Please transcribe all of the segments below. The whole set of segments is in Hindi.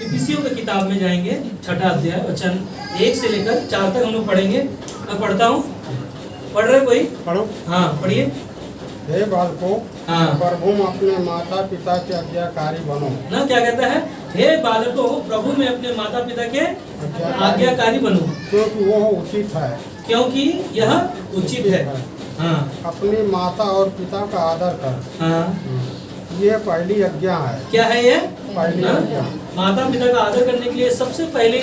इफिसियों की किताब में जाएंगे, 6ठा अध्याय वचन 1 से लेकर 4 तक हम लोग पढ़ेंगे। मैं पढ़ता हूँ, पढ़ रहे कोई? पढ़ो। हाँ पढ़िए। हे बालकों, हाँ प्रभु में अपने माता पिता के आज्ञाकारी बनो। ना क्या कहता है? हे बालकों, प्रभु में अपने माता पिता के आज्ञाकारी बनो, क्योंकि वो उचित है। क्योंकि यह उचित है। हाँ अपनी माता और पिता का आदर कर, हाँ। ये पहली आज्ञा है। क्या है ये? पहली हाँ? आज्ञा। माता पिता का आदर करने के लिए सबसे पहले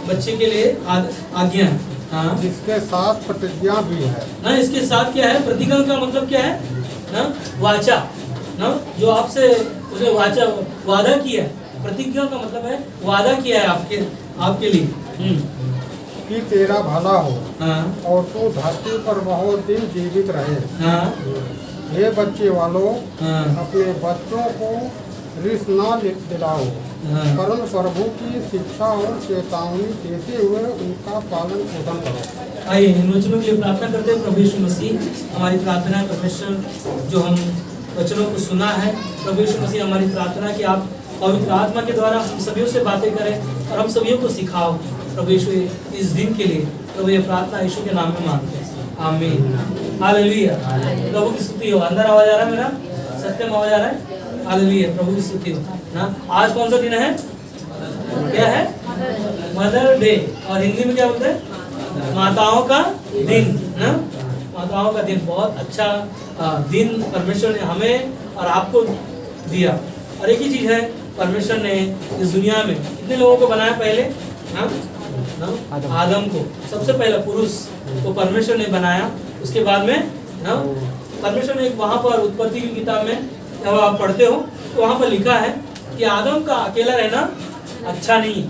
बच्चे के लिए आज्ञा है। हाँ जिसके साथ प्रतिज्ञा भी है। ना इसके साथ क्या है? प्रतिज्ञा का मतलब क्या है? ना वाचा, ना जो आपसे उसने वादा किया है। प्रतिज्ञा का मतलब है वादा किया है आपके लिए कि तेरा भला हो। हाँ और तू धरती पर बहुत दिन जीवित रहे। हाँ हे बच्चे वालों, हाँ अपने बच्चों को रिस ना दिलाओ, हाँ। परंतु प्रभु की शिक्षा और चेतावनी देते हुए उनका पालन पोषण करो। आइए इन वचनों के लिए प्रार्थना करते हैं। प्रभु यीशु मसीह हमारी प्रार्थना है, परमेश्वर जो हम वचनों को सुना है, प्रभु यीशु मसीह हमारी प्रार्थना है कि आप पवित्र आत्मा के द्वारा हम सभी से बातें करें और हम सभी को सिखाओ। प्रभु यीशु इस दिन के लिए प्रभु ये प्रार्थना यीशु के नाम में मांगते हैं, आमीन। हालेलुया। प्रभु की स्तुति हो। अंदर आवाज आ रहा है मेरा? सत्यम आवाज आ रहा है? हालेलुया। प्रभु की स्तुति हो ना। आज कौन सा दिन है? क्या है? Mother day. और हिंदी में क्या बोलते हैं? माताओं का दिन ना। माताओं का दिन बहुत अच्छा दिन परमेश्वर ने हमें और आपको दिया। और एक ही चीज है, परमेश्वर ने इस दुनिया में कितने लोगों को बनाया पहले? हाँ? आदम को सबसे पहला पुरुष को परमेश्वर ने बनाया। उसके बाद में ना परमेश्वर ने वहां पर उत्पत्ति की किताब में जब आप पढ़ते हो तो वहां पर लिखा है कि आदम का अकेला रहना अच्छा नहीं।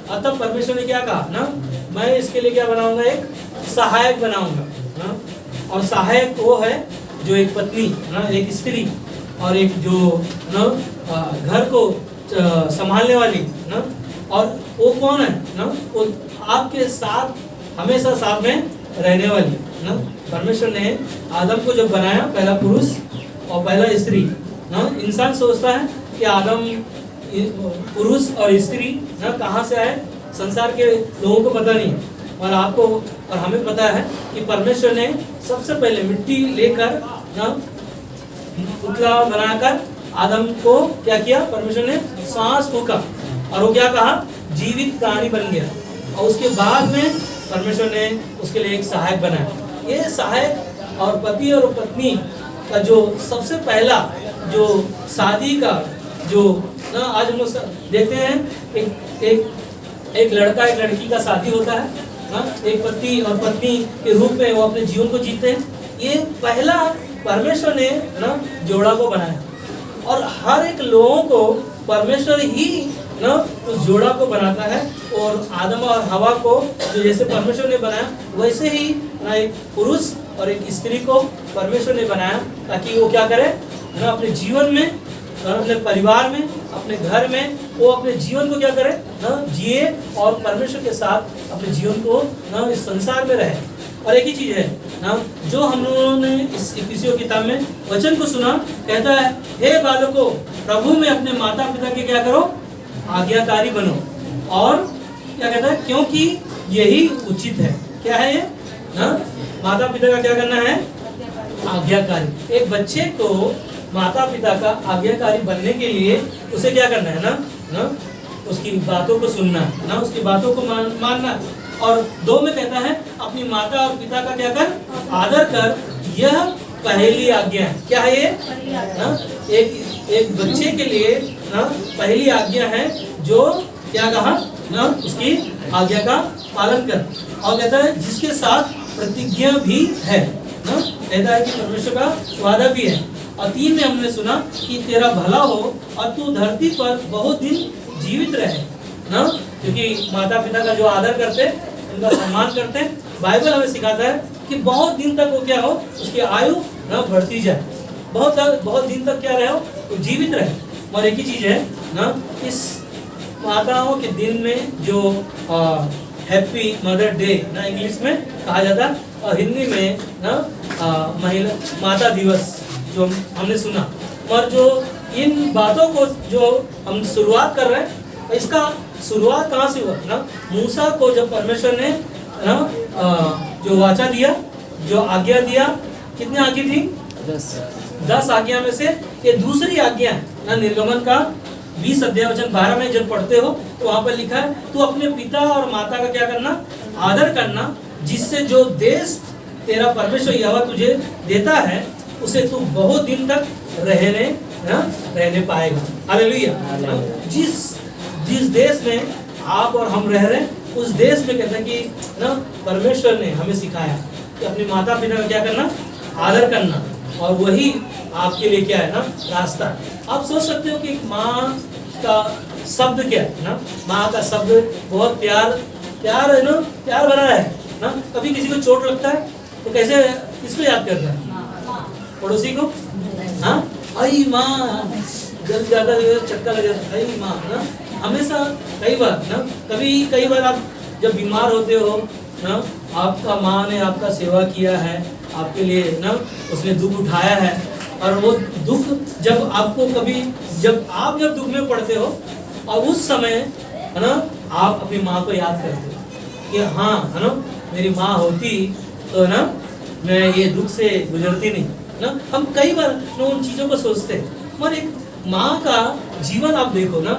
अतः परमेश्वर ने क्या कहा ना, मैं इसके लिए क्या बनाऊंगा? एक सहायक बनाऊंगा ना। और सहायक वो है जो एक पत्नी ना, एक स्त्री और एक जो ना घर को संभालने वाली ना। और वो कौन है ना? वो आपके साथ हमेशा साथ में रहने वाली ना। परमेश्वर ने आदम को जब बनाया, पहला पुरुष और पहला स्त्री ना। इंसान सोचता है कि आदम पुरुष और स्त्री ना कहाँ से आए, संसार के लोगों को पता नहीं। और आपको और हमें पता है कि परमेश्वर ने सबसे पहले मिट्टी लेकर ना पुतला बनाकर आदम को क्या किया? परमेश्वर ने सांस फूका और वो क्या कहा? जीवित प्राणी बन गया। और उसके बाद में परमेश्वर ने उसके लिए एक सहायक बनाया। ये सहायक और पति और पत्नी का जो सबसे पहला जो शादी का जो ना, आज हम लोग देखते हैं एक लड़का एक लड़की का शादी होता है ना। एक पति और पत्नी के रूप में वो अपने जीवन को जीते हैं। ये पहला परमेश्वर ने ना जोड़ा को बनाया। और हर एक लोगों को परमेश्वर ही ना उस जोड़ा को बनाता है। और आदम और हवा को जो जैसे परमेश्वर ने बनाया वैसे ही ना एक पुरुष और एक स्त्री को परमेश्वर ने बनाया, ताकि वो क्या करे ना अपने जीवन में और अपने परिवार में, अपने घर में वो अपने जीवन को क्या करे ना जिए और परमेश्वर के साथ अपने जीवन को ना इस संसार में रहे। और एक ही चीज है ना, जो हम लोगों ने इस इफिसियों किताब में वचन को सुना, कहता है हे बालकों, प्रभु में अपने माता पिता के क्या करो? आज्ञाकारी बनो। और क्या कहता है? क्योंकि यही उचित है। क्या है ये ना? माता पिता का क्या करना है? आज्ञाकारी। एक बच्चे को माता पिता का आज्ञाकारी बनने के लिए उसे क्या करना है ना उसकी बातों को सुनना ना, उसकी बातों को मानना। और 2 में कहता है अपनी माता और पिता का क्या कर? आदर कर, यह पहली आज्ञा है। क्या है ये ना? एक बच्चे के लिए ना पहली आज्ञा है जो क्या कहा ना, उसकी आज्ञा का पालन कर। और कहता है जिसके साथ प्रतिज्ञा भी है ना। कहता है कि परमेश्वर का वादा भी है। और 3 में हमने सुना कि तेरा भला हो और तू धरती पर बहुत दिन जीवित रहे ना। क्योंकि माता पिता का जो आदर करते, उनका सम्मान करते, बाइबल हमें सिखाता है कि बहुत दिन तक वो क्या हो, उसकी आयु ना बढ़ती जाए। बहुत दिन तक क्या रहे हो? तो जीवित रहे। और एक ही चीज है ना, इस माताओं के दिन में जो हैप्पी मदर डे ना इंग्लिश में कहा जाता है, और हिंदी में ना महिला माता दिवस जो हमने सुना। और जो इन बातों को जो हम शुरुआत कर रहे हैं इसका शुरुआत कहाँ से हुआ ना? मूसा को जब परमेश्वर ने ना जो वाचा दिया, जो आज्ञा दिया, कितनी आज्ञा थी? 10 आज्ञा में से ये दूसरी आज्ञा है ना। निर्गमन का 20 अध्याय वचन 12 में जब पढ़ते हो तो वहां पर लिखा है, तू अपने पिता और माता का क्या करना? आदर करना, जिससे जो देश तेरा परमेश्वर यहोवा तुझे देता है उसे तू बहुत दिन तक रहने पाएगा। हालेलुया। जिस देश में आप और हम रह रहे हैं उस देश में कहते हैं कि ना परमेश्वर ने हमें सिखाया कि अपने माता पिता का क्या करना? आदर करना, और वही आपके लिए क्या है ना? रास्ता। आप सोच सकते हो कि एक माँ का शब्द क्या है ना? माँ का शब्द बहुत प्यार है ना, प्यार भरा है ना। कभी किसी को चोट लगता है तो कैसे, किसको याद करता है? पड़ोसी को। हाँ, आई माँ, जब ज्यादा चक्का लग जाता है, आई माँ ना। हमेशा कई बार आप जब बीमार होते हो ना, आपका माँ ने आपका सेवा किया है, आपके लिए ना उसने दुख उठाया है, और वो दुख जब आपको कभी जब दुख में पड़ते हो और उस समय है ना आप अपनी माँ को याद करते हो कि हाँ है ना, मेरी माँ होती तो ना मैं ये दुख से गुजरती नहीं ना। हम कई बार ना उन चीज़ों को सोचते हैं। मगर एक माँ का जीवन आप देखो ना,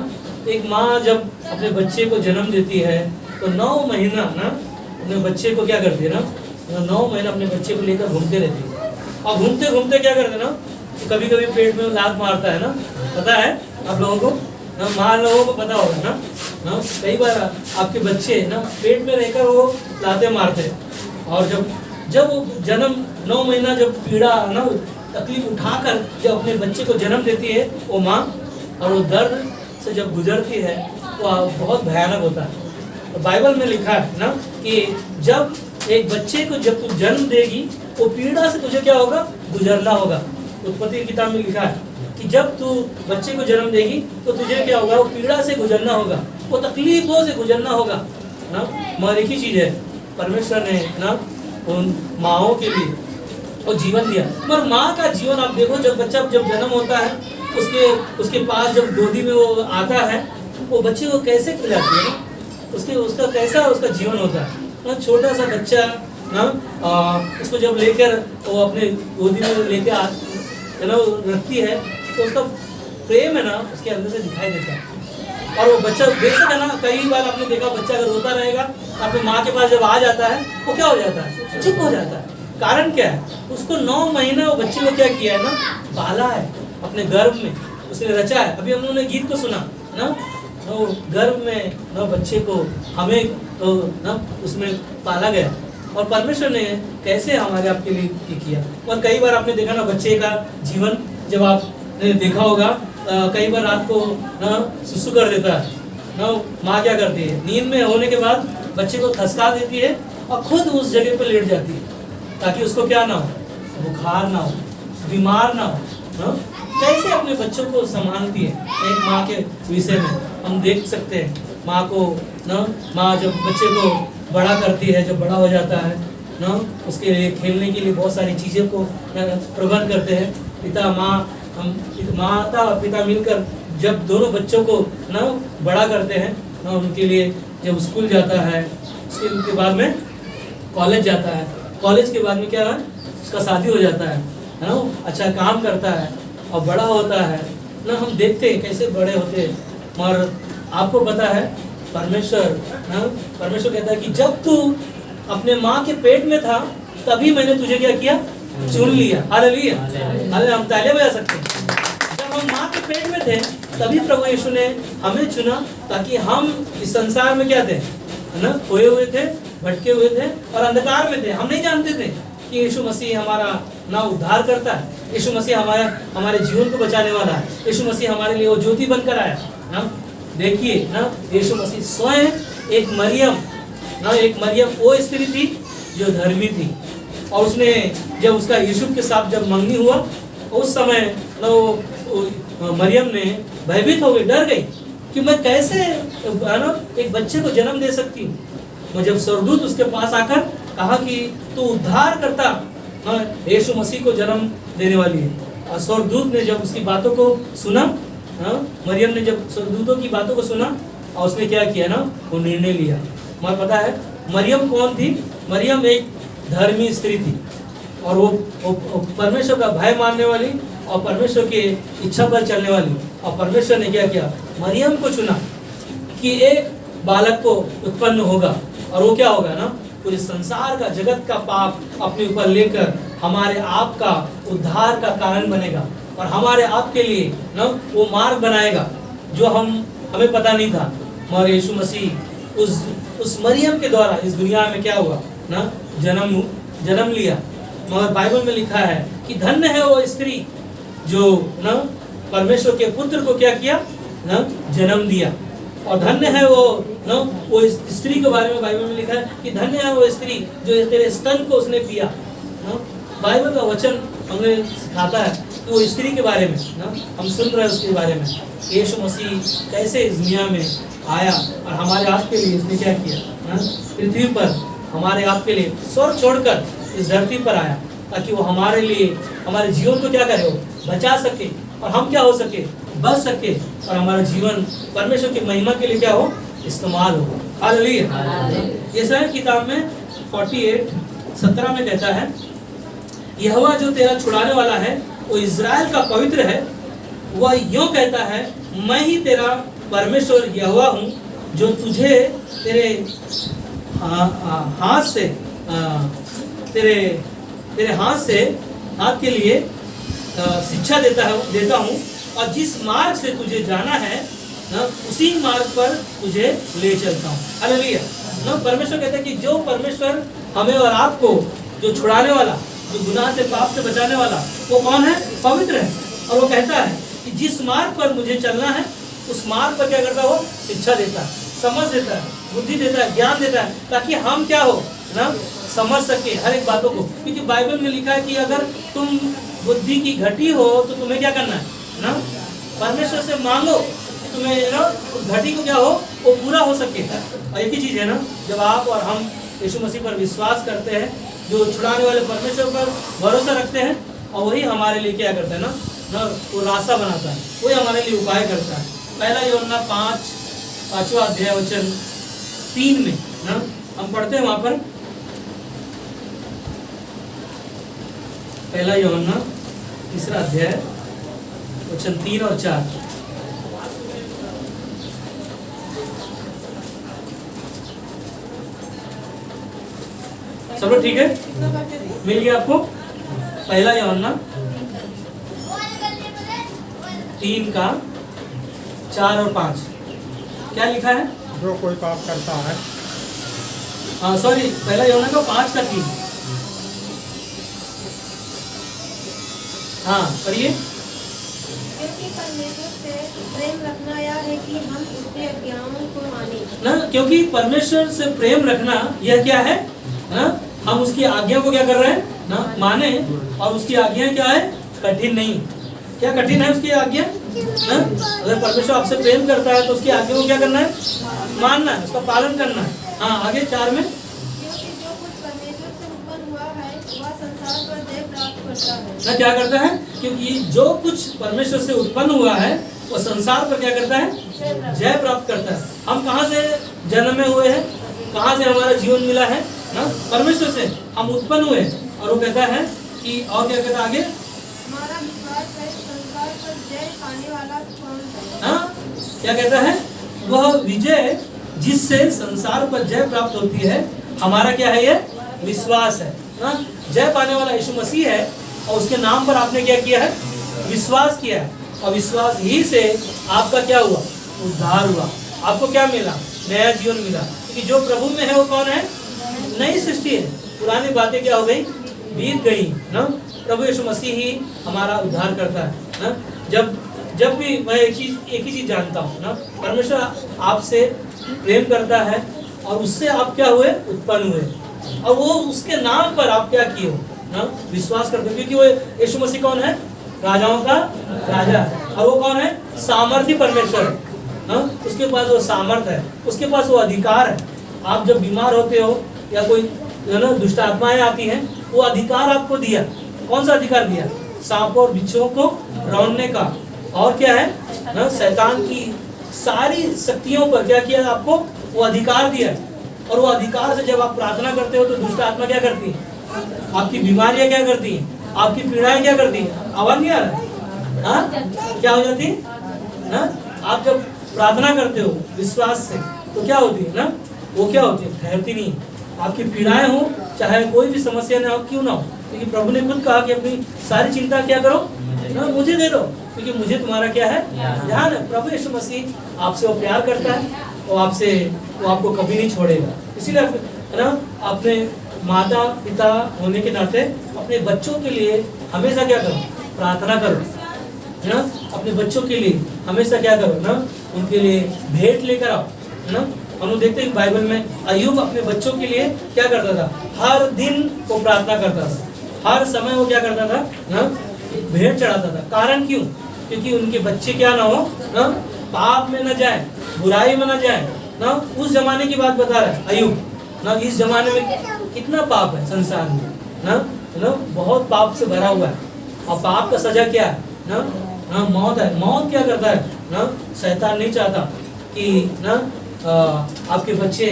एक माँ जब अपने बच्चे को जन्म देती है तो 9 महीना ना अपने बच्चे को क्या करती है ना, 9 महीना अपने बच्चे को लेकर घूमते रहती है, और घूमते घूमते क्या करते ना, तो कभी कभी पेट में लात मारता है ना, पता है आप लोगों को ना, माँ लोगों को पता होगा ना। कई बार आपके बच्चे ना पेट में रहकर वो लाते मारते हैं, और जब वो जन्म 9 महीना जब पीड़ा ना तकलीफ उठाकर जब अपने बच्चे को जन्म देती है वो माँ, और वो दर्द से जब गुजरती है वो बहुत भयानक होता है। तो बाइबल में लिखा है ना कि जब एक बच्चे को जब तू जन्म देगी वो पीड़ा से तुझे क्या होगा? गुजरना होगा। उत्पत्ति की किताब में लिखा है कि जब तू बच्चे को जन्म देगी तो तुझे क्या होगा? वो पीड़ा से गुजरना होगा, वो तकलीफों से गुजरना होगा ना। मगर एक ही चीज़ है, परमेश्वर ने ना उन माँओं के लिए वो जीवन दिया। मगर माँ का जीवन आप देखो, जब बच्चा जब जन्म होता है उसके पास जब गोदी में वो आता है, वो बच्चे को कैसे खिलाती है ना, उसका कैसा उसका जीवन होता है ना। छोटा सा बच्चा ना उसको जब लेकर वो अपने गोदी में लेकर है ना रखती है तो उसका प्रेम है ना उसके अंदर से दिखाई देता है। और वो बच्चा बेशक है ना, कई बार आपने देखा बच्चा अगर रोता रहेगा अपने माँ के पास जब आ जाता है वो क्या हो जाता है? चुप हो जाता है। कारण क्या है? उसको 9 महीना वो बच्चे को क्या किया है ना, पाला है अपने गर्भ में, उसने रचा है। अभी हम लोगों ने गीत को सुना ना, तो गर्भ में ना बच्चे को हमें तो ना उसमें पाला गया, और परमेश्वर ने कैसे हमारे आपके लिए किया। और कई बार आपने देखा ना बच्चे का जीवन, जब आपने देखा होगा कई बार रात को ना सुसु कर देता है ना, माँ क्या करती है? नींद में होने के बाद बच्चे को खसका देती है और खुद उस जगह पर लेट जाती है ताकि उसको क्या ना हो, बुखार ना हो, बीमार ना हो। कैसे अपने बच्चों को संभालती है एक माँ के विषय में हम देख सकते हैं। माँ को ना, माँ जब बच्चे को बड़ा करती है, जब बड़ा हो जाता है ना, उसके लिए खेलने के लिए बहुत सारी चीज़ें को प्रबंध करते हैं। पिता माँ, हम माता और पिता मिलकर जब दोनों बच्चों को ना बड़ा करते हैं ना, उनके लिए जब स्कूल जाता है, उसके बाद में कॉलेज जाता है, कॉलेज के बाद में क्या है, उसका शादी हो जाता है ना, अच्छा काम करता है और बड़ा होता है ना। हम देखते हैं कैसे बड़े होते हैं। मगर आपको पता है परमेश्वर कहता है कि जब तू अपने माँ के पेट में था तभी मैंने तुझे क्या किया? चुन लिया। Hallelujah, hallelujah. हम तालियां बजा सकते हैं। जब हम माँ के पेट में थे तभी प्रभु यीशु ने हमें चुना, ताकि हम इस संसार में क्या थे ना, खोए हुए थे, भटके हुए थे और अंधकार में थे। हम नहीं जानते थे कि यीशु मसीह हमारा ना उद्धार करता है, यीशु मसीह हमारे जीवन को बचाने वाला है, यीशु मसीह हमारे लिए वो ज्योति बनकर आया ना। देखिए ना, यीशु मसीह स्वयं एक मरियम वो स्त्री थी जो धर्मी थी, और उसने जब उसका यीशु के साथ जब मंगनी हुआ उस समय ना वो मरियम ने भयभीत हो गई, डर गई कि मैं कैसे है ना एक बच्चे को जन्म दे सकती हूँ। जब स्वर्गदूत उसके पास आकर कहा कि तू उद्धार करता यीशु मसीह को जन्म देने वाली है, और स्वर्गदूत ने जब उसकी बातों को सुना, मरियम ने जब स्वर्गदूतों की बातों को सुना और उसने क्या किया ना, वो निर्णय लिया। मुझे पता है मरियम कौन थी? मरियम एक धर्मी स्त्री थी और वो परमेश्वर का भय मानने वाली और परमेश्वर की इच्छा पर चलने वाली। और परमेश्वर ने क्या किया, मरियम को चुना कि एक बालक को उत्पन्न होगा और वो क्या होगा ना, पूरे संसार का, जगत का पाप अपने ऊपर लेकर हमारे आप का उद्धार का कारण बनेगा और हमारे आप के लिए ना वो मार्ग बनाएगा जो हमें पता नहीं था। मगर यीशु मसीह उस मरियम के द्वारा इस दुनिया में क्या हुआ ना, जन्म लिया। मगर बाइबल में लिखा है कि धन्य है वो स्त्री जो ना परमेश्वर के पुत्र को क्या किया ना, जन्म दिया। और धन्य है वो स्त्री के बारे में बाइबल में लिखा है कि धन्य है वो स्त्री जो तेरे स्तन को उसने पिया ना। बाइबल का वचन हमें सिखाता है कि वो स्त्री के बारे में ना हम सुन रहे हैं, उसके बारे में यीशु मसीह कैसे इस दुनिया में आया और हमारे आप के लिए इसने क्या किया ना, पृथ्वी पर हमारे आप के लिए स्वर्ग छोड़कर इस धरती पर आया ताकि वो हमारे लिए, हमारे जीवन को क्या करे, वो बचा सके और हम क्या हो सके, बच सके और हमारा जीवन परमेश्वर की महिमा के लिए क्या हो, इस्तेमाल हो। हालेलुया। यशायाह किताब में 48:17 में कहता है, यहोवा जो तेरा छुड़ाने वाला है वो इज़राइल का पवित्र है, वह यूं कहता है, मैं ही तेरा परमेश्वर यहोवा हूँ जो तुझे तेरे हाथ से तेरे हाथ के लिए शिक्षा देता हूँ और जिस मार्ग से तुझे जाना है ना उसी मार्ग पर तुझे ले चलता हूँ। हालेलुया। ना परमेश्वर कहता है कि जो परमेश्वर हमें और आपको जो छुड़ाने वाला, जो गुनाह से, पाप से बचाने वाला, वो कौन है, पवित्र है। और वो कहता है कि जिस मार्ग पर मुझे चलना है उस मार्ग पर क्या करता है, वो शिक्षा देता है, समझ देता है, बुद्धि देता है, ज्ञान देता है ताकि हम क्या हो ना, समझ सके हर एक बातों को। क्योंकि बाइबल में लिखा है कि अगर तुम बुद्धि की घटी हो तो तुम्हें क्या करना है ना, परमेश्वर से मांगो कि तुम्हें ना उस घटी को क्या हो, वो पूरा हो सके। और एक ही चीज़ है ना, जब आप और हम यीशु मसीह पर विश्वास करते हैं, जो छुड़ाने वाले परमेश्वर पर भरोसा रखते हैं, और वही हमारे लिए क्या करता है ना वो रास्ता बनाता है, वही हमारे लिए उपाय करता है। पहला यूहन्ना 5वां अध्याय वचन 3 में ना हम पढ़ते हैं, वहाँ पर पहला यूहन्ना 3 अध्याय वचन 3 और 4। सब लोग ठीक है, मिल गया आपको? पहला यूहन्ना 3:4 और 5 क्या लिखा है? जो कोई पाप करता है, हाँ सॉरी, पहला यूहन्ना का 5:3। हाँ पढ़िए। क्योंकि परमेश्वर से प्रेम रखना यह है कि हम उसके आज्ञाओं को माने ना, क्योंकि परमेश्वर से प्रेम रखना यह क्या है ना, हम उसकी आज्ञा को क्या कर रहे हैं ना, माने। और उसकी आज्ञा क्या है, कठिन नहीं। क्या कठिन है उसकी आज्ञा ना? अगर परमेश्वर आपसे प्रेम करता है तो उसकी आज्ञा को क्या करना है, मानना है, उसका पालन करना है। हाँ आगे 4 में, क्योंकि जो कुछ परमेश्वर से उत्पन्न हुआ है वह संसार पर जय प्राप्त करता है ना, क्या करता है, क्योंकि जो कुछ परमेश्वर से उत्पन्न हुआ है वो संसार पर क्या करता है, जय प्राप्त करता है। हम कहाँ से जन्म में हुए हैं, कहाँ से हमारा जीवन मिला है ना, परमेश्वर से हम उत्पन्न हुए। और वो कहता है कि, और क्या कहता है आगे, हमारा विश्वास है संसार पर जय पाने वाला कौन है। हाँ क्या कहता है, वह विजय जिससे संसार पर जय प्राप्त होती है, हमारा क्या है, ये विश्वास है ना। जय पाने वाला यीशु मसीह है और उसके नाम पर आपने क्या किया है, विश्वास किया है। और विश्वास ही से आपका क्या हुआ, उद्धार हुआ। आपको क्या मिला, नया जीवन मिला। क्योंकि जो प्रभु में है वो कौन है, नई सृष्टि है, पुरानी बातें क्या हो गई, बीत गई ना। प्रभु यीशु मसीह ही हमारा उद्धार करता है ना। जब भी मैं एक ही चीज जानता हूँ ना, परमेश्वर आपसे प्रेम करता है और उससे आप क्या हुए, उत्पन्न हुए, और वो उसके नाम पर आप क्या किए हो ना, विश्वास करते हो। क्योंकि वो यीशु मसीह कौन है, राजाओं का राजा है। और वो कौन है, सामर्थी परमेश्वर है ना। उसके पास वो सामर्थ है, उसके पास वो अधिकार है। आप जब बीमार होते हो या कोई ना दुष्ट आत्माएं आती हैं, वो अधिकार आपको दिया। कौन सा अधिकार दिया, सांपों और बिच्छुओं को रौंदने का। और क्या है ना, शैतान की सारी शक्तियों पर क्या किया आपको, वो अधिकार दिया है। और वो अधिकार से जब आप प्रार्थना करते हो तो दुष्ट आत्मा क्या करती है, आपकी बीमारियां क्या करती हैं, आपकी पीड़ाएं क्या करती हैं। आवाज नहीं आ रहा है? हाँ, क्या हो जाती है ना? आप जब प्रार्थना करते हो विश्वास से तो क्या होती है ना, वो क्या होती है, ठहरती नहीं है। आपकी पीड़ाएं हो, चाहे कोई भी समस्या ना हो, क्यों ना हो, क्योंकि प्रभु ने खुद कहा कि अपनी सारी चिंता क्या करो ना, मुझे दे दो, क्योंकि मुझे तुम्हारा क्या है, ध्यान है। प्रभु यीशु मसीह आपसे वो प्यार करता है, वो आपसे, वो आपको कभी नहीं छोड़ेगा। इसीलिए है ना, अपने माता पिता होने के नाते अपने बच्चों के लिए हमेशा क्या करो, प्रार्थना करो, है ना। अपने बच्चों के लिए हमेशा क्या करो ना, उनके लिए भेंट लेकर आओ, है ना। हम लोग देखते हैं बाइबल में अय्यूब अपने बच्चों के लिए क्या करता था, हर दिन वो प्रार्थना करता था, हर समय वो क्या करता था ना, भेंट चढ़ाता था। कारण क्यों? क्योंकि उनके बच्चे क्या ना हो ना, पाप में न जाए, बुराई में न जाए ना। उस जमाने की बात बता रहा है अय्यूब ना, इस जमाने में कितना पाप है संसार में ना, बहुत पाप से भरा हुआ है। और पाप का सजा क्या है ना, मौत है। मौत क्या करता है ना, शैतान नहीं चाहता कि ना आपके बच्चे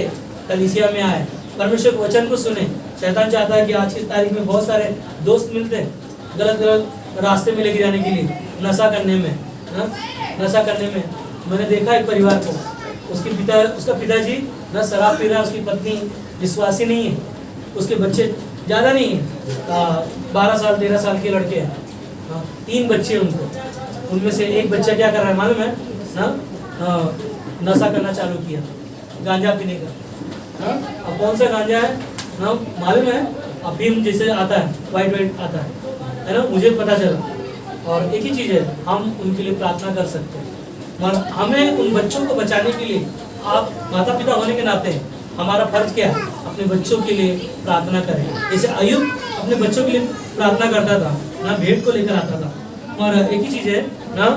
कलीसिया में आए, परमेश्वर के वचन को सुने। शैतान चाहता है कि आज की तारीख में बहुत सारे दोस्त मिलते हैं गलत गलत रास्ते में लेके जाने के लिए, नशा करने में ना, नशा करने में। मैंने देखा एक परिवार को, उसका पिताजी ना शराब पी रहा है, उसकी पत्नी विश्वासी नहीं है, उसके बच्चे ज़्यादा नहीं है, 12 साल 13 साल के लड़के हैं, 3 बच्चे उनको। उनमें से एक बच्चा क्या कर रहा है मालूम है ना, नशा करना चालू किया, गांजा पीने का। अब कौन सा गांजा है ना मालूम है, अफीम जैसे आता है, वाइट आता है ना, मुझे पता चला। और एक ही चीज़ है, हम उनके लिए प्रार्थना कर सकते हैं, और हमें उन बच्चों को बचाने के लिए, आप माता पिता होने के नाते हमारा फर्ज क्या है, अपने बच्चों के लिए प्रार्थना करें। जैसे अय्यूब अपने बच्चों के लिए प्रार्थना करता था ना, भेंट को लेकर आता था। और एक ही चीज़ है ना,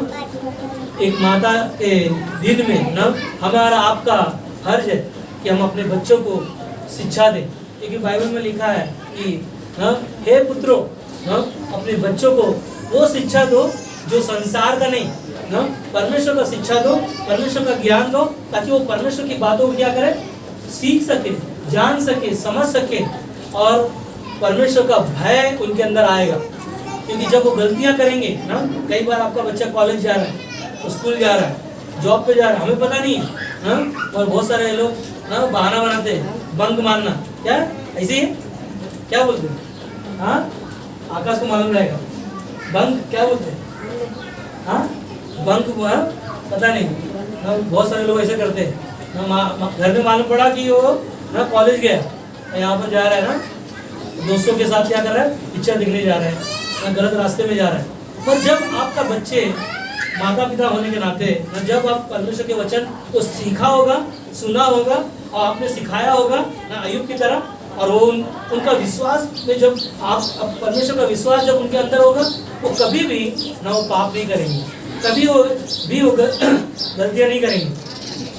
एक माता के दिन में ना, हमारा आपका फर्ज है कि हम अपने बच्चों को शिक्षा दें, क्योंकि बाइबल में लिखा है कि ना, हे पुत्रों ना, अपने बच्चों को वो शिक्षा दो जो संसार का नहीं ना, परमेश्वर का शिक्षा दो, परमेश्वर का ज्ञान दो, ताकि वो परमेश्वर की बातों को क्या करे, सीख सके, जान सके, समझ सके, और परमेश्वर का भय उनके अंदर आएगा। क्योंकि जब वो गलतियां करेंगे ना, कई बार आपका बच्चा कॉलेज जा रहा है, स्कूल जा रहा है, जॉब पे जा रहा है, हमें पता नहीं है, और बहुत सारे लोग ना बहाना बनाते हैं, बंक मारना, क्या ऐसे ही क्या बोलते हैं, हाँ आकाश को मालूम रहेगा, बंक क्या बोलते हैं, हाँ बंक पता नहीं ना, बहुत सारे लोग ऐसे करते हैं ना। घर में मालूम पड़ा कि वो ना कॉलेज गया, यहाँ पर जा रहा है ना, दोस्तों के साथ क्या कर रहा है, पिक्चर देखने जा रहा है ना, गलत रास्ते में जा रहा है। पर जब आपका बच्चे माता पिता होने के नाते ना, जब आप परमेश्वर के वचन को सीखा होगा, सुना होगा, और आपने सिखाया होगा ना अय्यूब की तरह, और वो उनका विश्वास में, जब आप परमेश्वर का विश्वास जब उनके अंदर होगा, वो कभी भी ना वो पाप नहीं करेंगे, कभी वो गलतियाँ नहीं करेंगे।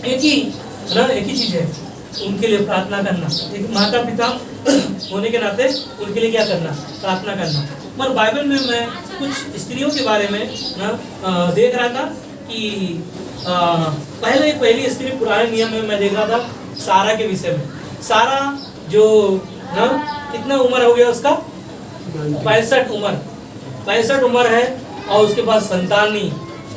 एक ही चीज़ है, उनके लिए प्रार्थना करना। एक माता पिता होने के नाते उनके लिए क्या करना, प्रार्थना करना। मगर बाइबल में मैं कुछ स्त्रियों के बारे में ना देख रहा था कि पहली स्त्री पुराने नियम में मैं देख रहा था सारा के विषय में। सारा जो ना कितना उम्र हो गया उसका, 65 उम्र है, और उसके पास संतान नहीं,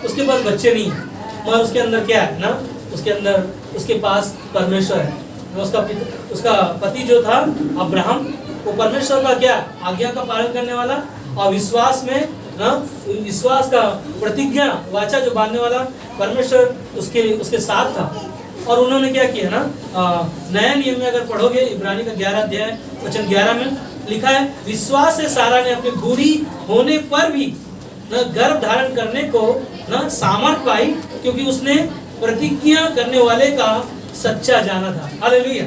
उसके पास बच्चे नहीं, मगर उसके अंदर क्या है ना, उसके अंदर उसके पास परमेश्वर है। उसका पति जो था अब्राहम, वो परमेश्वर का क्या आज्ञा का पालन करने वाला, और विश्वास में ना, विश्वास का प्रतिज्ञा वाचा जो बांधने वाला परमेश्वर उसके साथ था। और उन्होंने क्या किया ना, नया नियम में अगर पढ़ोगे, इब्रानी का 11 अध्याय वचन 11 में लिखा है, विश्वास से सारा ने अपनी बूढ़ी होने पर भी ना गर्भ धारण करने को ना सामर्थ पाई, क्योंकि उसने प्रतिज्ञा करने वाले का सच्चा जाना था। हालेलुया।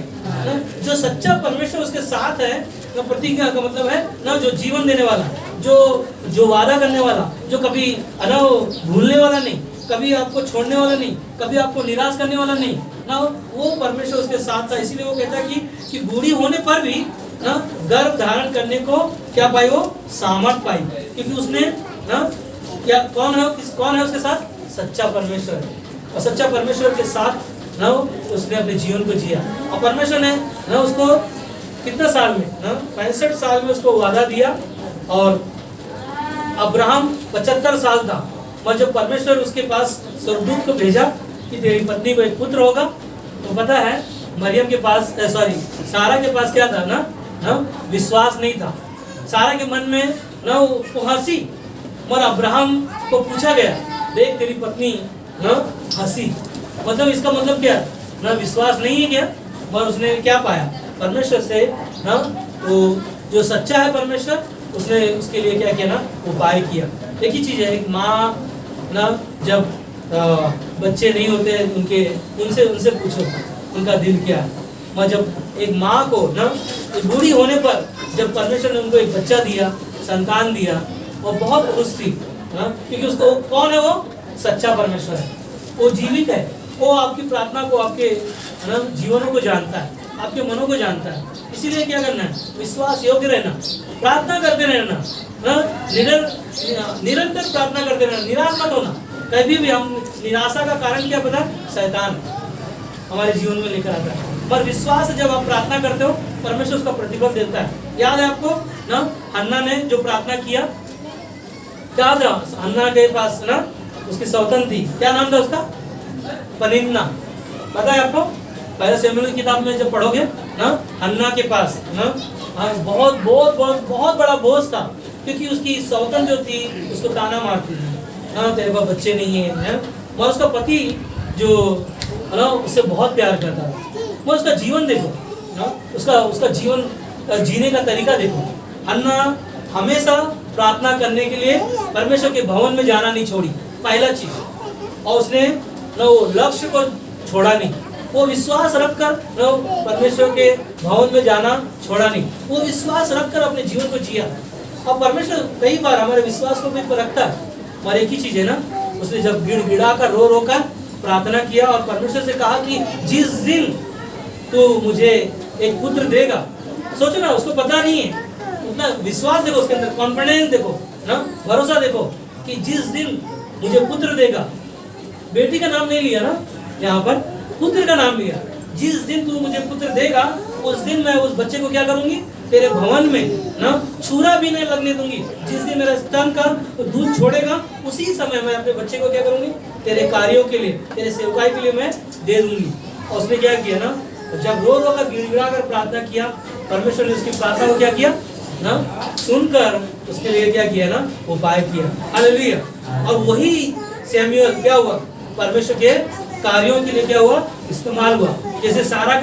जो सच्चा परमेश्वर उसके साथ है ना, प्रतिज्ञा का मतलब है ना, जो जीवन देने वाला, जो वादा करने वाला, जो कभी ना भूलने वाला नहीं, कभी आपको छोड़ने वाला नहीं, कभी आपको निराश करने वाला नहीं ना, वो परमेश्वर उसके साथ था। इसीलिए वो कहता है कि बूढ़ी होने पर भी ना गर्भ धारण करने को क्या पाई, वो सामर्थ पाई, क्योंकि उसने ना क्या कौन है उसके साथ, सच्चा परमेश्वर है। और सच्चा परमेश्वर के साथ ना उसने अपने जीवन को जिया। और परमेश्वर ने ना उसको कितना साल में ना 65 साल में उसको वादा दिया। और अब्राहम 75 साल था, और जब परमेश्वर उसके पास स्वर्गदूत को भेजा कि तेरी पत्नी को एक पुत्र होगा, तो पता है मरियम के पास सारा के पास क्या था ना विश्वास नहीं था। सारा के मन में ना वो हंसी, और अब्राहम को पूछा गया देख तेरी पत्नी ना हंसी, मतलब इसका मतलब क्या ना विश्वास नहीं है क्या। और उसने क्या पाया परमेश्वर से ना, वो जो सच्चा है परमेश्वर, उसने उसके लिए क्या किया ना उपाय किया। एक ही चीज़ है, एक माँ ना जब बच्चे नहीं होते उनके उनसे पूछो उनका दिल क्या है। और जब एक माँ को ना बूढ़ी होने पर जब परमेश्वर ने उनको एक बच्चा दिया, संतान दिया, वो बहुत खुश थी ना, क्योंकि उसको कौन है, वो सच्चा परमेश्वर है, वो जीवित है, वो आपकी प्रार्थना को, आपके ना जीवनों को जानता है, आपके मनों को जानता है। इसीलिए क्या करना है, विश्वास योग्य रहना, प्रार्थना करते रहना ना, निरंतर प्रार्थना करते रहना, निराश मत होना कभी भी। हम निराशा का कारण क्या पता, शैतान हमारे जीवन में लेकर आता है। पर विश्वास से जब आप प्रार्थना करते हो, परमेश्वर उसका प्रतिफल देता है। याद है आपको ना हन्ना ने जो प्रार्थना किया, क्या था हन्ना के पास ना, उसकी सौतन थी, क्या नाम था उसका, पनिन्ना, पता है आपको। पहले शमूएल की किताब में जब पढ़ोगे ना, हन्ना के पास ना बहुत बहुत बहुत बहुत बड़ा बोझ था, क्योंकि उसकी सौतन जो थी उसको ताना मारती थी ना, तेरे पास बच्चे नहीं है। और उसका पति जो ना उससे बहुत प्यार करता था। वो उसका जीवन देखो ना, उसका जीवन जीने का तरीका देखो। हन्ना हमेशा प्रार्थना करने के लिए परमेश्वर के भवन में जाना नहीं छोड़ी, पहला चीज। और उसने ना वो लक्ष्य को छोड़ा नहीं, वो विश्वास रखकर ना परमेश्वर के भवन में जाना छोड़ा नहीं, वो विश्वास रखकर अपने जीवन को जिया। और परमेश्वर कई बार हमारे विश्वास को भी रखता है। और एक ही चीज है ना, उसने जब गिड़गिड़ा कर रो कर प्रार्थना किया और परमेश्वर से कहा कि जिस दिन तो मुझे एक पुत्र देगा, सोचो ना, उसको पता नहीं है, उतना विश्वास देखो उसके अंदर, कॉन्फिडेंस देखो ना, भरोसा देखो कि जिस दिन मुझे पुत्र देगा। बेटी का नाम नहीं लिया ना, यहाँ पर पुत्र का नाम लिया। जिस दिन तू मुझे पुत्र देगा, उस दिन मैं उस बच्चे को क्या करूंगी, तेरे भवन में ना छुरा भी नहीं लगने दूंगी। जिस दिन मेरा स्तन का दूध छोड़ेगा, उसी समय मैं अपने बच्चे को क्या करूंगी, तेरे कार्यों के लिए, तेरे सेवकाई के लिए मैं दे दूंगी। और उसने क्या किया ना, जब रो कर गिड़गिड़ा कर प्रार्थना किया, परमेश्वर ने उसकी प्रार्थना को क्या किया ना, सुनकर उसके लिए क्या किया ना, उपाय किया। हालेलुया। और वही शमूएल क्या हुआ, परमेश्वर के कार्यों के लिए क्या हुआ, इस्तेमाल हुआ। जैसे सारा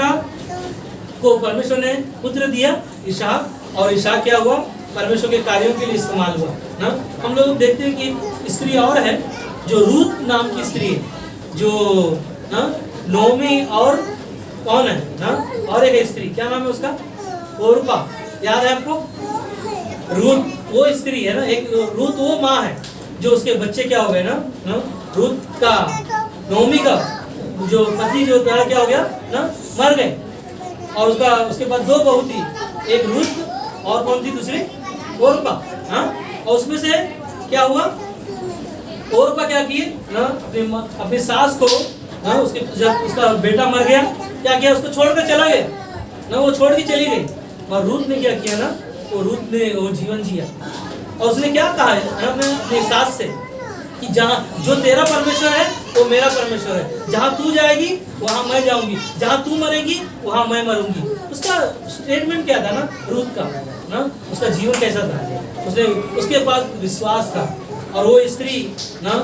को परमेश्वर ने पुत्र दिया इसहाक, और इसहाक क्या हुआ, परमेश्वर के कार्यों के लिए इस्तेमाल हुआ ना। हम लोग देखते हैं कि स्त्री और है जो रूत नाम की स्त्री है, जो ना नोमी और कौन है ना, और एक स्त्री, क्या नाम है उसका, ओरपा, याद है आपको। रूत वो स्त्री है ना, एक रूत वो माँ है जो उसके बच्चे क्या हो गए ना, रूत का, नोमी का जो पति जो था क्या हो गया ना, मर गए। और उसके बाद दो बहू थी, एक रूत और कौन थी दूसरी, ओरपा। हाँ, और उसमें से क्या हुआ, ओरपा क्या की ना, अपनी सास को ना, उसके जब उसका बेटा मर गया, क्या किया, उसको छोड़कर चला गया ना, वो छोड़ के चली गई। और रूत ने क्या किया ना, वो रूत ने वो जीवन जिया। और उसने क्या कहा है अपने सास से कि जहाँ जो तेरा परमेश्वर है वो मेरा परमेश्वर है, जहाँ तू जाएगी वहाँ मैं जाऊंगी, जहाँ तू मरेगी वहाँ मैं मरूंगी। उसका स्टेटमेंट क्या था ना, रूत का ना, उसका जीवन कैसा था, उसके पास विश्वास था। और वो स्त्री ना,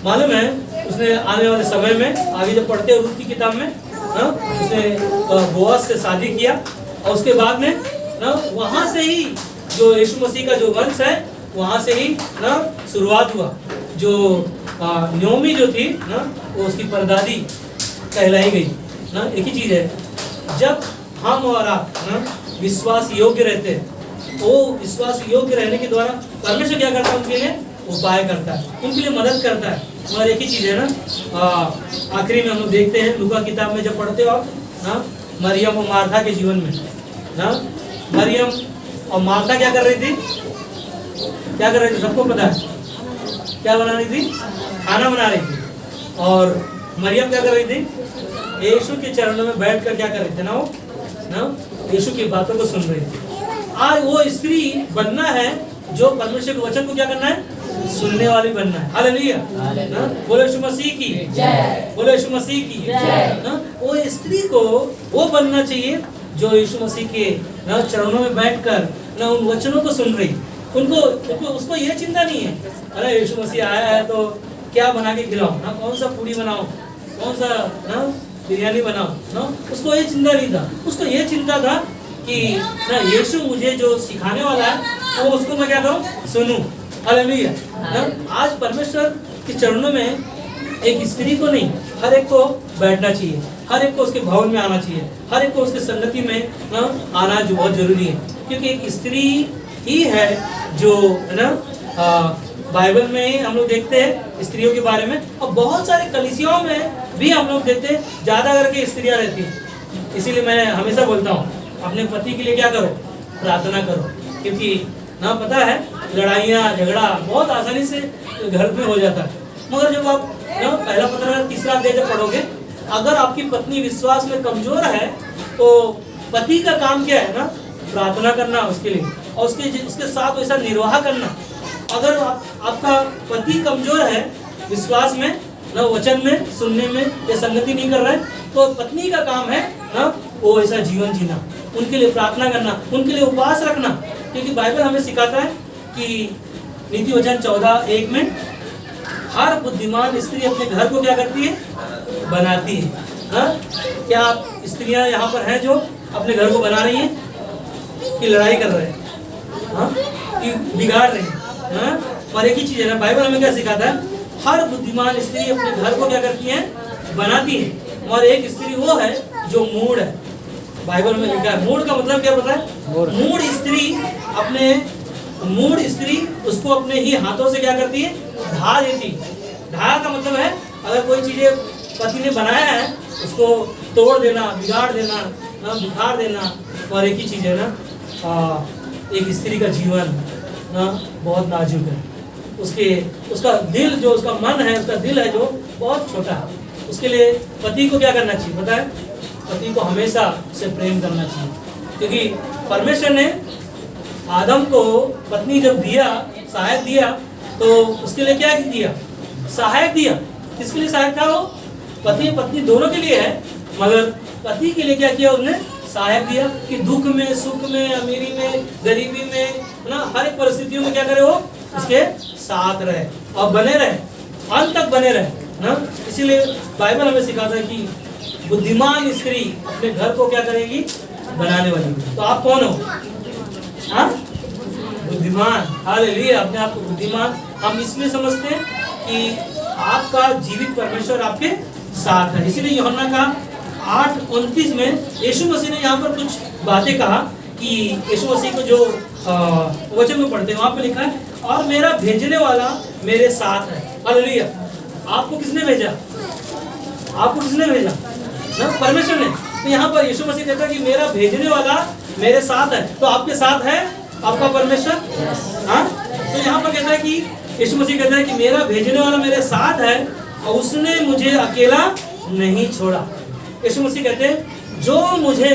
मालूम है उसने आने वाले समय में, आगे जब पढ़ते हैं रूत की किताब में ना, उसने बोअज से शादी किया। और उसके बाद में ना वहाँ से ही जो यीशु मसीह का जो वंश है, वहाँ से ही ना शुरुआत हुआ। जो नोमी जो थी ना, वो उसकी परदादी कहलाई गई ना। एक ही चीज़ है, जब हम और आप ना विश्वास योग्य रहते हैं, वो विश्वास योग्य रहने के द्वारा परमेश्वर क्या करता है, उनके लिए उपाय करता है, उनके लिए मदद करता है। और एक ही चीज़ है ना, आखिरी में हम लोग देखते हैं लूका किताब में जब पढ़ते हो आप ना, मरियम और मार्था के जीवन में ना, मरियम और मार्था क्या कर रही थी, सबको पता है, क्या बना रही थी, खाना बना रही थी। और मरियम क्या कर रही थी? यीशु के चरणों में बैठकर क्या कर रही थी ना यीशु की बातों को सुन रही थी। आज वो स्त्री बनना है जो परमेश्वर के वचन को क्या करना है? सुनने वाली बनना है। हालेलुया, बोलो यीशु मसीह की जय, बोलो यीशु मसीह की जय। वो स्त्री को वो बनना चाहिए जो यीशु मसीह के चरणों में बैठकर उन वचनों को सुन रही। उनको उसको ये चिंता नहीं है अरे यीशु मसीह आया है तो क्या बना के खिलाओ ना, कौन सा पूड़ी बनाओ, कौन सा ना बिरयानी बनाओ ना, उसको ये चिंता नहीं था। उसको ये चिंता था कि ना यीशु मुझे जो सिखाने वाला है वो उसको मैं क्या करूँ? सुनूं। हालेलुया। आज परमेश्वर के चरणों में एक स्त्री को नहीं, हर एक को बैठना चाहिए, हर एक को उसके भवन में आना चाहिए, हर एक को उसके संगति में आना जो बहुत जरूरी है। क्योंकि एक स्त्री ही है जो है ना बाइबल में हम लोग देखते हैं स्त्रियों के बारे में, और बहुत सारे कलीसियाओं में भी हम लोग देखते हैं ज़्यादा करके स्त्रियां रहती हैं। इसीलिए मैं हमेशा बोलता हूँ अपने पति के लिए क्या करो? प्रार्थना करो। क्योंकि ना पता है लड़ाइयाँ झगड़ा बहुत आसानी से घर में हो जाता है, मगर जब आप पहला पत्र तीसरा अध्याय जब पढ़ोगे, अगर आपकी पत्नी विश्वास में कमजोर है तो पति का काम क्या है ना? प्रार्थना करना उसके लिए और उसके साथ वैसा निर्वाह करना। अगर आपका पति कमजोर है विश्वास में ना, वचन में सुनने में या संगति नहीं कर रहा है, तो पत्नी का काम है ना वो ऐसा जीवन जीना, उनके लिए प्रार्थना करना, उनके लिए उपवास रखना। क्योंकि बाइबल हमें सिखाता है कि नीति वचन 14:1 में हर बुद्धिमान स्त्री अपने घर को क्या करती है? बनाती है। क्या स्त्रियां यहाँ पर हैं जो अपने घर को बना रही हैं कि लड़ाई कर रहे हैं? कि बिगाड़ रहे हैं? और एक ही चीज है ना, बाइबल हमें क्या सिखाता है? हर बुद्धिमान स्त्री अपने घर को क्या करती है? बनाती है। और एक स्त्री वो है जो मूढ़ है। बाइबल में लिखा है मूढ़ का मतलब क्या पता है? मूढ़ स्त्री उसको अपने ही हाथों से क्या करती है? ढा देती। ढा का मतलब है अगर कोई चीजें पति ने बनाया है उसको तोड़ देना, बिगाड़ देना, बिखार देना। और एक ही चीज है ना, एक स्त्री का जीवन ना बहुत नाजुक है। उसका दिल जो उसका मन है, उसका दिल है जो बहुत छोटा है। उसके लिए पति को क्या करना चाहिए पता है? पति को हमेशा से प्रेम करना चाहिए। क्योंकि परमेश्वर ने आदम को पत्नी जब दिया, सहायक दिया, तो उसके लिए क्या दिया? सहायक दिया। किसके लिए सहायक था? वो पति पत्नी दोनों के लिए है, मगर पति के लिए क्या किया उसने? सहायक दिया कि दुख में, सुख में, अमीरी में, गरीबी में ना, हर एक परिस्थितियों में क्या करे? वो उसके साथ रहे और बने रहे, अंत तक बने रहे ना। इसीलिए बाइबल हमें सिखाता है कि बुद्धिमान स्त्री अपने घर को क्या करेगी? बनाने वाली। तो आप कौन हो? बुद्धिमान। हालेलुया। अपने आप को बुद्धिमान हम इसलिए समझते हैं कि आपका जीवित परमेश्वर आपके साथ है। इसीलिए यूहन्ना का 8:29 में यीशु मसीह ने यहाँ पर कुछ बातें कहा कि यीशु मसीह को जो वचन में पढ़ते हैं वहाँ पे लिखा है, और मेरा भेजने वाला मेरे साथ है। हालेलुया। आपको किसने भेजा? आपको किसने भेजा? ना, परमेश्वर ने। तो यहाँ पर यीशु मसीह कहता है कि मेरा भेजने वाला मेरे साथ है। तो आपके साथ है आपका परमेश्वर? हाँ। तो यहाँ पर कहता है कि यीशु मसीह कहता है कि मेरा भेजने वाला मेरे साथ है और उसने मुझे अकेला नहीं छोड़ा। यीशु मसीह कहते हैं जो मुझे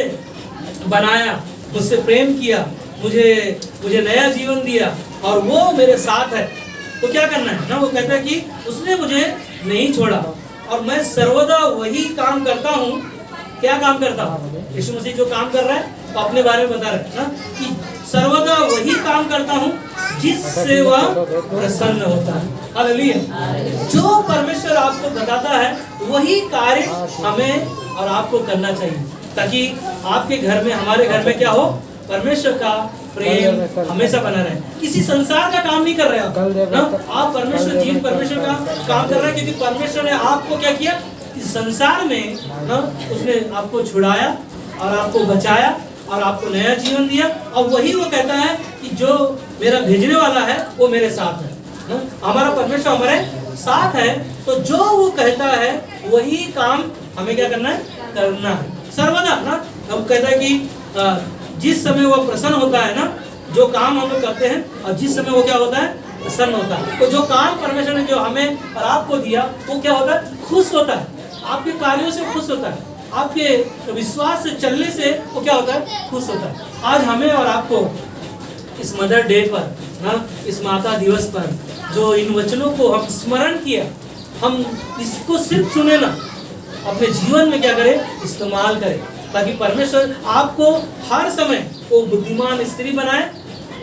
बनाया, मुझसे प्रेम किया, मुझे नया जीवन दिया और वो मेरे साथ है, तो क्या करना है ना? वो कहता है कि उसने मुझे नहीं छोड़ा और मैं सर्वदा वही काम करता हूँ। क्या काम करता हूँ? यीशु मसीह जो काम कर रहा है तो अपने बारे में बता रहे हैं ना कि सर्वदा वही काम करता हूँ जिससे वह प्रसन्न होता है। हालेलुया। जो परमेश्वर आपको बताता है वही कार्य हमें और आपको करना चाहिए, ताकि आपके घर में, हमारे घर में क्या हो? परमेश्वर का प्रेम हमेशा बना रहे। किसी संसार का काम नहीं कर रहे आप ना, आप परमेश्वर का काम कर रहे हैं। क्योंकि परमेश्वर ने आपको क्या किया? इस संसार में ना उसने आपको छुड़ाया और आपको बचाया और आपको नया जीवन दिया। और वही वो कहता है कि जो मेरा भेजने वाला है वो मेरे साथ है ना? हमारा परमेश्वर हमारे साथ है, तो जो वो कहता है वही काम हमें क्या करना है? करना है सर्वदा ना। हम कहता है कि जिस समय वो प्रसन्न होता है ना, जो काम हम लोग करते हैं, और जिस समय वो क्या होता है? प्रसन्न होता है। तो जो काम परमेश्वर ने जो हमें और आपको दिया वो क्या होता है? खुश होता है। आपके कार्यों से खुश होता है, आपके विश्वास से चलने से वो क्या होता है, खुश होता है। आज हमें और आपको इस मदर डे पर ना, इस माता दिवस पर जो इन वचनों को हम स्मरण किया, हम इसको सिर्फ सुने ना, अपने जीवन में क्या करें, इस्तेमाल करें, ताकि परमेश्वर आपको हर समय वो बुद्धिमान स्त्री बनाए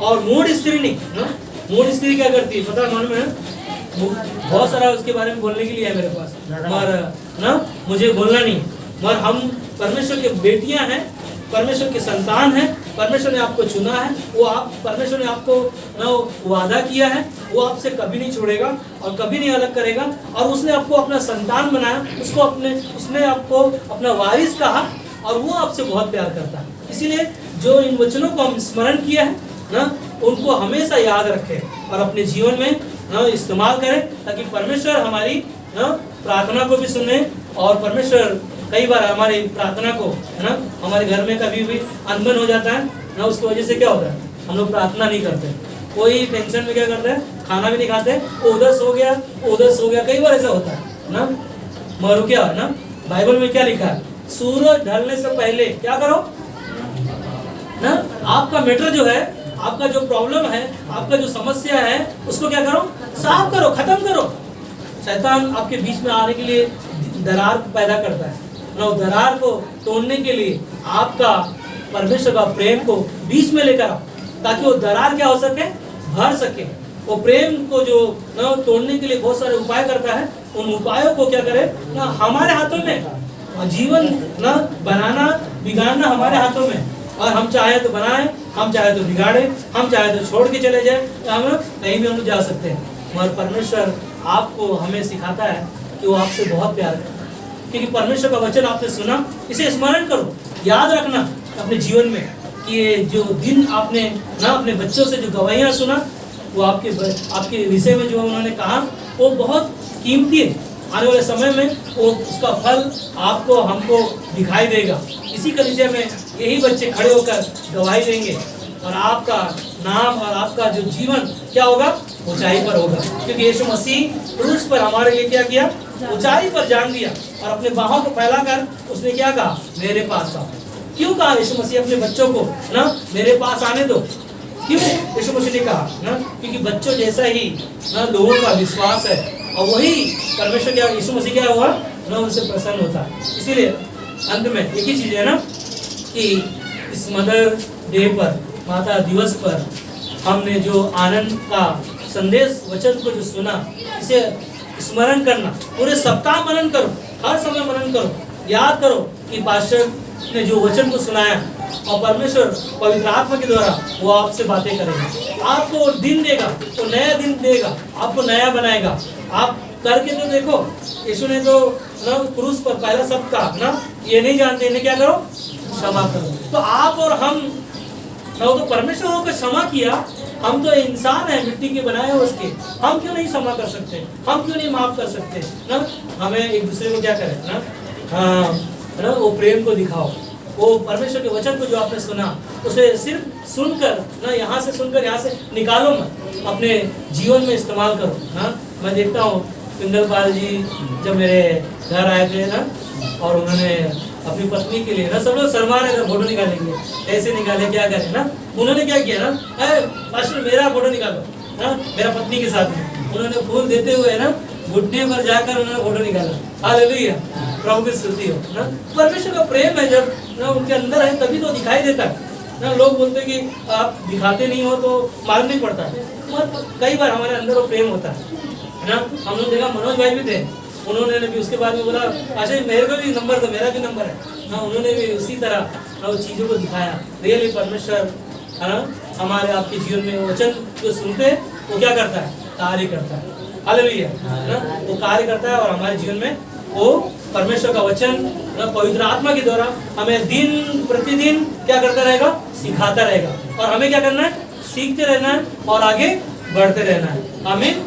और मूढ़ स्त्री नहीं ना। मूढ़ स्त्री क्या करती है पता मालूम है, बहुत सारा उसके बारे में बोलने के लिए है मेरे पास, मगर ना मुझे बोलना नहीं। मगर हम परमेश्वर के बेटियां हैं, परमेश्वर के संतान हैं, परमेश्वर ने आपको चुना है, वो आप परमेश्वर ने आपको ना वादा किया है, वो आपसे कभी नहीं छोड़ेगा और कभी नहीं अलग करेगा। और उसने आपको अपना संतान बनाया, उसने आपको अपना वारिस कहा और वो आपसे बहुत प्यार करता है। इसीलिए जो इन वचनों को हम स्मरण किया है ना, उनको हमेशा याद रखें और अपने जीवन में ना इस्तेमाल करें, ताकि परमेश्वर हमारी ना प्रार्थना को भी सुने। और परमेश्वर कई बार हमारी प्रार्थना को है ना, हमारे घर में कभी भी अनबन हो जाता है ना, उसकी वजह से क्या होता है, हम लोग प्रार्थना नहीं करते, कोई टेंशन में क्या करते हैं, खाना भी नहीं खाते, वो उधर सो गया, वो उधर सो गया, कई बार ऐसा होता है ना। मगर क्या है ना, बाइबल में क्या लिखा है, सूरज ढलने से पहले क्या करो ना, आपका मैटर जो है, आपका जो प्रॉब्लम है, आपका जो समस्या है, उसको क्या करो, साफ करो, खत्म करो। शैतान आपके बीच में आने के लिए दरार पैदा करता है ना, उस दरार को तोड़ने के लिए आपका परमेश्वर का प्रेम को बीच में लेकर आओ, ताकि वो दरार क्या हो सके, भर सके। वो प्रेम को जो ना तोड़ने के लिए बहुत सारे उपाय करता है, उन उपायों को क्या करे ना, हमारे हाथों में। जीवन ना बनाना बिगाड़ना हमारे हाथों में, और हम चाहे तो बनाएं, हम चाहे तो बिगाड़े, हम चाहे तो छोड़ के चले जाए, तो हम कहीं भी हम जा सकते हैं। मगर परमेश्वर आपको हमें सिखाता है कि वो आपसे बहुत प्यार करता है, क्योंकि परमेश्वर का वचन आपने सुना, इसे स्मरण करो, याद रखना अपने जीवन में कि ये जो दिन आपने ना अपने बच्चों से जो गवाहियाँ सुना, वो आपके विषय में जो उन्होंने कहा वो बहुत कीमती है। आने वाले समय में वो उसका फल आपको हमको दिखाई देगा। इसी कलीसिया में यही बच्चे खड़े होकर गवाही देंगे और आपका नाम और आपका जो जीवन क्या होगा, ऊंचाई पर होगा, क्योंकि यीशु मसीह क्रूस पर हमारे लिए क्या किया, ऊंचाई पर जान दिया और अपने बाहों को फैलाकर उसने क्या कहा, मेरे पास आओ। क्यों कहा यीशु मसीह अपने बच्चों को ना मेरे पास आने दो, क्यों यीशु मसीह ने कहा ना, क्योंकि बच्चों जैसा ही ना लोगों का विश्वास है और वही परमेश्वर क्या, यीशु मसीह क्या हुआ ना, उनसे प्रसन्न होता है। इसीलिए अंत में एक ही चीज़ है ना कि इस मदर डे पर, माता दिवस पर हमने जो आनंद का संदेश वचन को जो सुना, इसे स्मरण करना, पूरे सप्ताह मनन करो, हर समय मनन करो, याद करो कि पास्टर ने जो वचन को सुनाया और परमेश्वर पवित्र आत्मा के द्वारा वो आपसे बातें करेगा, आपको दिन देगा, वो नया दिन देगा, आपको नया बनाएगा। आप करके तो देखो, यीशु ने तो ना क्रूस पर पहला सब कहा ना, ये नहीं जानते इन्हें क्या करो, क्षमा करो। तो आप और हम तो परमेश्वर होकर क्षमा किया, हम तो इंसान है, मिट्टी के बनाए हो उसके, हम क्यों नहीं क्षमा कर सकते, हम क्यों नहीं माफ कर सकते ना। हमें एक दूसरे को क्या करें ना, हाँ ना, वो प्रेम को दिखाओ। वो परमेश्वर के वचन को जो आपने सुना, उसे सिर्फ सुनकर ना, यहाँ से सुनकर यहाँ से निकालो मत, अपने जीवन में इस्तेमाल करो ना। मैं देखता हूँ पिंगल पाल जी जब मेरे घर आए थे ना, और उन्होंने अपनी पत्नी के लिए ना, सब लोग शर्मा रहे थे फोटो निकालेंगे, ऐसे निकाले क्या करें ना, उन्होंने क्या किया ना, पास्टर मेरा फोटो निकालो ना, मेरा पत्नी के साथ में उन्होंने फूल देते हुए ना घुटने पर जाकर उन्होंने फोटो निकाला। हालेलुया, प्रभु की स्तुति हो ना। परमेश्वर का प्रेम है जब ना उनके अंदर है, तभी तो दिखाई देता है ना। लोग बोलते हैं कि आप दिखाते नहीं हो तो मालूम नहीं पड़ता है, कई बार हमारे अंदर वो प्रेम होता है ना। हम लोग देखा मनोज भाई भी थे, उन्होंने भी उसके बाद में बोला अच्छा मेरे को भी नंबर दो, मेरा भी नंबर है ना। उन्होंने भी उसी तरह ना चीज़ों को दिखाया। रियली परमेश्वर है ना हमारे आपके जीवन में वचन जो सुनते हैं वो क्या करता है, कार्य करता है। हालेलुया ना, वो कार्य करता है और हमारे जीवन में वो परमेश्वर का वचन ना पवित्र आत्मा के द्वारा हमें दिन प्रतिदिन क्या करता रहेगा, सिखाता रहेगा। और हमें क्या करना है, सीखते रहना है और आगे बढ़ते रहना है। आमीन।